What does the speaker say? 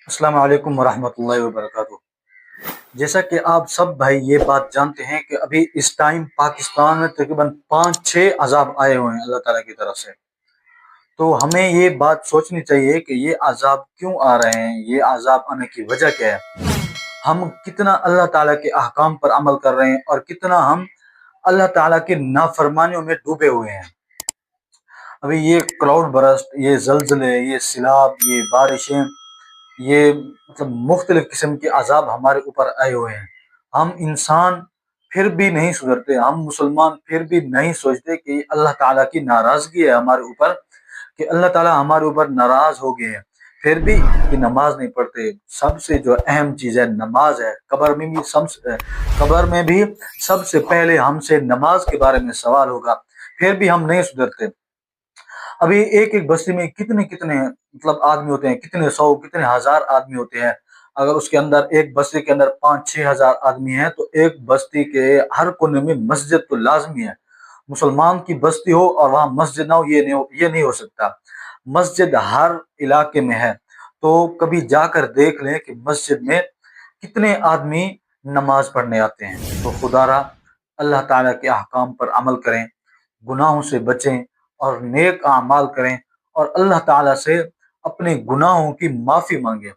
السلام علیکم ورحمۃ اللہ وبرکاتہ۔ جیسا کہ آپ سب بھائی یہ بات جانتے ہیں کہ ابھی اس ٹائم پاکستان میں تقریباً 5-6 عذاب آئے ہوئے ہیں اللہ تعالیٰ کی طرف سے۔ تو ہمیں یہ بات سوچنی چاہیے کہ یہ عذاب کیوں آ رہے ہیں، یہ عذاب آنے کی وجہ کیا ہے، ہم کتنا اللہ تعالیٰ کے احکام پر عمل کر رہے ہیں اور کتنا ہم اللہ تعالیٰ کی نافرمانیوں میں ڈوبے ہوئے ہیں۔ ابھی یہ کلاؤڈ برسٹ، یہ زلزلے، یہ سیلاب، یہ بارشیں، یہ مختلف قسم کے عذاب ہمارے اوپر آئے ہوئے ہیں۔ ہم انسان پھر بھی نہیں سدھرتے، ہم مسلمان پھر بھی نہیں سوچتے کہ اللہ تعالیٰ کی ناراضگی ہے ہمارے اوپر، کہ اللہ تعالیٰ ہمارے اوپر ناراض ہو گئے ہیں، پھر بھی یہ نماز نہیں پڑھتے۔ سب سے جو اہم چیز ہے نماز ہے۔ قبر میں بھی سب سے پہلے ہم سے نماز کے بارے میں سوال ہوگا، پھر بھی ہم نہیں سدھرتے۔ ابھی ایک ایک بستی میں کتنے آدمی ہوتے ہیں، کتنے سو کتنے ہزار آدمی ہوتے ہیں۔ اگر اس کے اندر ایک بستی کے اندر 5-6 ہزار آدمی ہیں تو ایک بستی کے ہر کونے میں مسجد تو لازمی ہے۔ مسلمان کی بستی ہو اور وہاں مسجد نہ ہو، یہ نہیں ہو سکتا۔ مسجد ہر علاقے میں ہے، تو کبھی جا کر دیکھ لیں کہ مسجد میں کتنے آدمی نماز پڑھنے آتے ہیں۔ تو خدا را اللہ تعالیٰ کے احکام پر عمل کریں، گناہوں سے بچیں اور نیک اعمال کریں، اور اللہ تعالیٰ سے اپنے گناہوں کی معافی مانگیں۔